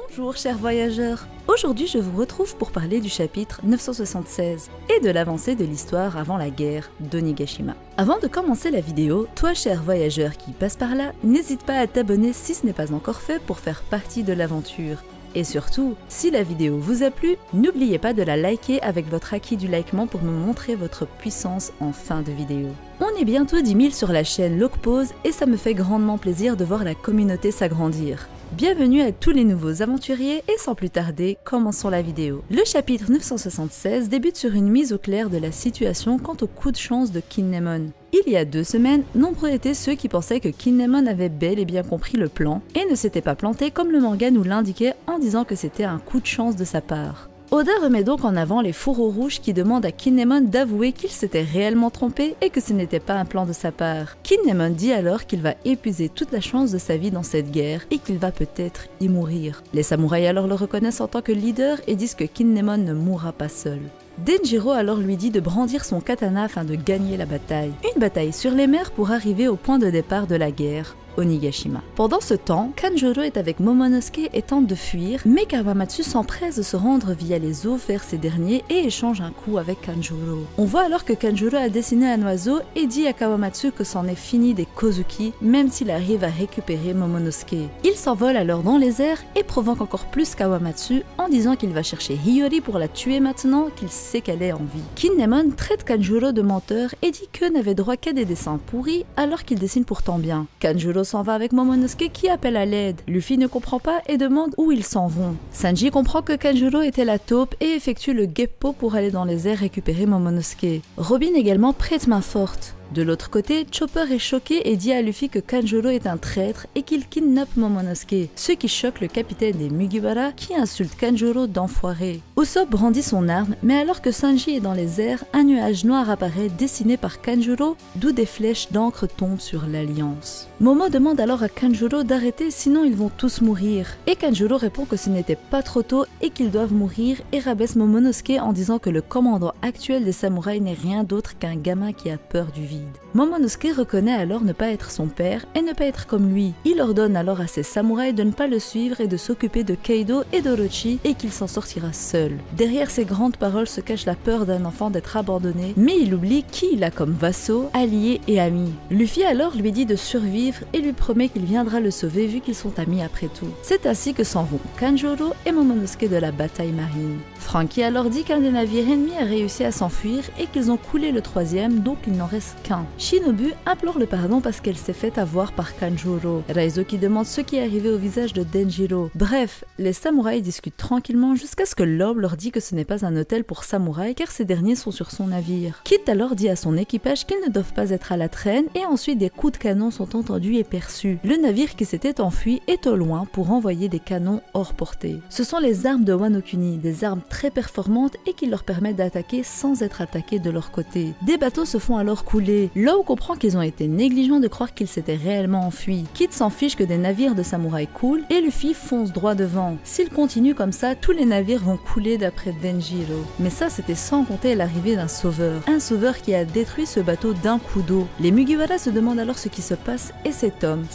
Bonjour chers voyageurs. Aujourd'hui je vous retrouve pour parler du chapitre 976 et de l'avancée de l'histoire avant la guerre d'Onigashima. Avant de commencer la vidéo, toi cher voyageur qui passe par là, n'hésite pas à t'abonner si ce n'est pas encore fait pour faire partie de l'aventure. Et surtout, si la vidéo vous a plu, n'oubliez pas de la liker avec votre acquis du likement pour me montrer votre puissance en fin de vidéo. On est bientôt 10 000 sur la chaîne Locpause et ça me fait grandement plaisir de voir la communauté s'agrandir. Bienvenue à tous les nouveaux aventuriers et sans plus tarder, commençons la vidéo. Le chapitre 976 débute sur une mise au clair de la situation quant au coup de chance de Kinnemon. Il y a 2 semaines, nombreux étaient ceux qui pensaient que Kinnemon avait bel et bien compris le plan et ne s'était pas planté comme le manga nous l'indiquait en disant que c'était un coup de chance de sa part. Oda remet donc en avant les fourreaux rouges qui demandent à Kinnemon d'avouer qu'il s'était réellement trompé et que ce n'était pas un plan de sa part. Kinnemon dit alors qu'il va épuiser toute la chance de sa vie dans cette guerre et qu'il va peut-être y mourir. Les samouraïs alors le reconnaissent en tant que leader et disent que Kinnemon ne mourra pas seul. Denjiro alors lui dit de brandir son katana afin de gagner la bataille. Une bataille sur les mers pour arriver au point de départ de la guerre, Onigashima. Pendant ce temps, Kanjuro est avec Momonosuke et tente de fuir, mais Kawamatsu s'empresse de se rendre via les eaux vers ces derniers et échange un coup avec Kanjuro. On voit alors que Kanjuro a dessiné un oiseau et dit à Kawamatsu que c'en est fini des Kozuki, même s'il arrive à récupérer Momonosuke. Il s'envole alors dans les airs et provoque encore plus Kawamatsu en disant qu'il va chercher Hiyori pour la tuer maintenant qu'il sait qu'elle est en vie. Kinnemon traite Kanjuro de menteur et dit qu'eux n'avaient droit qu'à des dessins pourris alors qu'il dessine pourtant bien. Kanjuro s'en va avec Momonosuke qui appelle à l'aide. Luffy ne comprend pas et demande où ils s'en vont. Sanji comprend que Kanjuro était la taupe et effectue le geppo pour aller dans les airs récupérer Momonosuke. Robin également prête main forte. De l'autre côté, Chopper est choqué et dit à Luffy que Kanjuro est un traître et qu'il kidnappe Momonosuke, ce qui choque le capitaine des Mugiwara qui insulte Kanjuro d'enfoiré. Usopp brandit son arme, mais alors que Sanji est dans les airs, un nuage noir apparaît dessiné par Kanjuro, d'où des flèches d'encre tombent sur l'Alliance. Momo demande alors à Kanjuro d'arrêter sinon ils vont tous mourir, et Kanjuro répond que ce n'était pas trop tôt et qu'ils doivent mourir et rabaisse Momonosuke en disant que le commandant actuel des samouraïs n'est rien d'autre qu'un gamin qui a peur du vide. Momonosuke reconnaît alors ne pas être son père et ne pas être comme lui. Il ordonne alors à ses samouraïs de ne pas le suivre et de s'occuper de Kaido et d'Orochi et qu'il s'en sortira seul. Derrière ces grandes paroles se cache la peur d'un enfant d'être abandonné, mais il oublie qui il a comme vassaux, alliés et amis. Luffy alors lui dit de survivre et lui promet qu'il viendra le sauver vu qu'ils sont amis après tout. C'est ainsi que s'en vont Kanjuro et Momonosuke de la bataille marine. Franky alors dit qu'un des navires ennemis a réussi à s'enfuir et qu'ils ont coulé le 3e, donc il n'en reste qu'un. Shinobu implore le pardon parce qu'elle s'est fait avoir par Kanjuro. Raizo qui demande ce qui est arrivé au visage de Denjiro. Bref, les samouraïs discutent tranquillement jusqu'à ce que l'orbe leur dit que ce n'est pas un hôtel pour samouraïs car ces derniers sont sur son navire. Kid alors dit à son équipage qu'ils ne doivent pas être à la traîne et ensuite des coups de canon sont entendus et perçus. Le navire qui s'était enfui est au loin pour envoyer des canons hors portée. Ce sont les armes de Wano Kuni, des armes très performantes et qui leur permettent d'attaquer sans être attaqués de leur côté. Des bateaux se font alors couler. Law comprend qu'ils ont été négligents de croire qu'ils s'étaient réellement enfuis. Kid s'en fiche que des navires de samouraïs coulent et Luffy fonce droit devant. S'il continue comme ça, tous les navires vont couler d'après Denjiro. Mais ça c'était sans compter l'arrivée d'un sauveur. Un sauveur qui a détruit ce bateau d'un coup d'eau. Les Mugiwara se demandent alors ce qui se passe et cet homme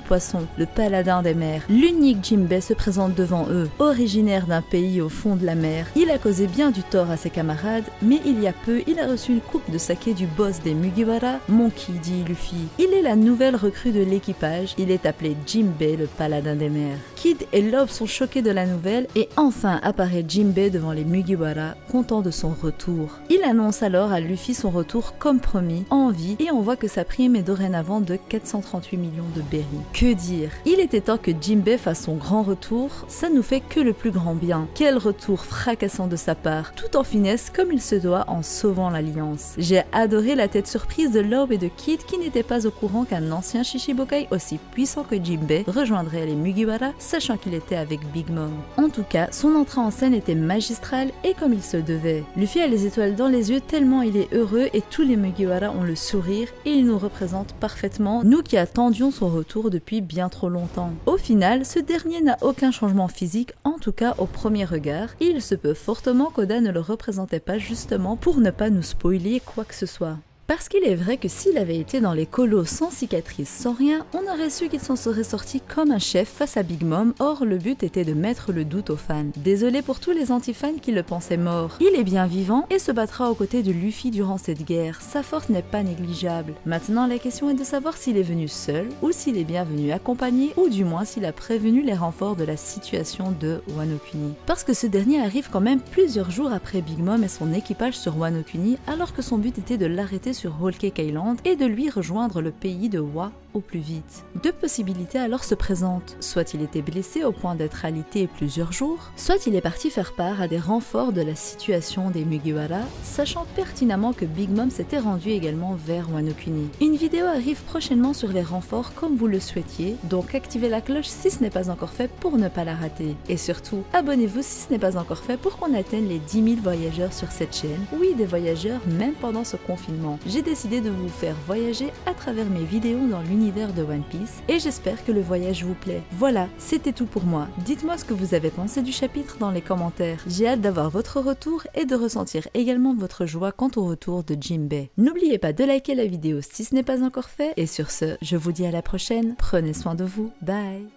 poisson, le paladin des mers, l'unique Jinbei se présente devant eux. Originaire d'un pays au fond de la mer, il a causé bien du tort à ses camarades, mais il y a peu, il a reçu une coupe de saké du boss des Mugiwara, Monkey, dit Luffy. Il est la nouvelle recrue de l'équipage, il est appelé Jinbei, le paladin des mers. Kid et Lob sont choqués de la nouvelle et enfin apparaît Jinbei devant les Mugiwara, content de son retour. Il annonce alors à Luffy son retour comme promis, en vie, et on voit que sa prime est dorénavant de 438 millions de berries. Que dire? Il était temps que Jinbei fasse son grand retour, ça nous fait que le plus grand bien. Quel retour fracassant de sa part, tout en finesse comme il se doit en sauvant l'Alliance. J'ai adoré la tête surprise de Lob et de Kid qui n'étaient pas au courant qu'un ancien Shishibokai aussi puissant que Jinbei rejoindrait les Mugiwara, sachant qu'il était avec Big Mom. En tout cas, son entrée en scène était magistrale et comme il se devait. Luffy a les étoiles dans les yeux tellement il est heureux et tous les Mugiwara ont le sourire et il nous représente parfaitement, nous qui attendions son retour depuis bien trop longtemps. Au final, ce dernier n'a aucun changement physique, en tout cas au premier regard, et il se peut fortement qu'Oda ne le représentait pas justement pour ne pas nous spoiler quoi que ce soit. Parce qu'il est vrai que s'il avait été dans les colos sans cicatrice, sans rien, on aurait su qu'il s'en serait sorti comme un chef face à Big Mom, or le but était de mettre le doute aux fans. Désolé pour tous les anti-fans qui le pensaient mort. Il est bien vivant et se battra aux côtés de Luffy durant cette guerre, sa force n'est pas négligeable. Maintenant la question est de savoir s'il est venu seul, ou s'il est bien venu accompagné, ou du moins s'il a prévenu les renforts de la situation de Wano Kuni. Parce que ce dernier arrive quand même plusieurs jours après Big Mom et son équipage sur Wano Kuni, alors que son but était de l'arrêter sur Whole Cake Island et de lui rejoindre le pays de Wa au plus vite. Deux possibilités alors se présentent, soit il était blessé au point d'être alité plusieurs jours, soit il est parti faire part à des renforts de la situation des Mugiwara, sachant pertinemment que Big Mom s'était rendu également vers Wano Kuni. Une vidéo arrive prochainement sur les renforts comme vous le souhaitiez, donc activez la cloche si ce n'est pas encore fait pour ne pas la rater. Et surtout, abonnez-vous si ce n'est pas encore fait pour qu'on atteigne les 10 000 voyageurs sur cette chaîne, oui des voyageurs même pendant ce confinement. J'ai décidé de vous faire voyager à travers mes vidéos dans l'univers de One Piece et j'espère que le voyage vous plaît. Voilà, c'était tout pour moi. Dites-moi ce que vous avez pensé du chapitre dans les commentaires. J'ai hâte d'avoir votre retour et de ressentir également votre joie quant au retour de Jinbei. N'oubliez pas de liker la vidéo si ce n'est pas encore fait et sur ce, je vous dis à la prochaine. Prenez soin de vous. Bye.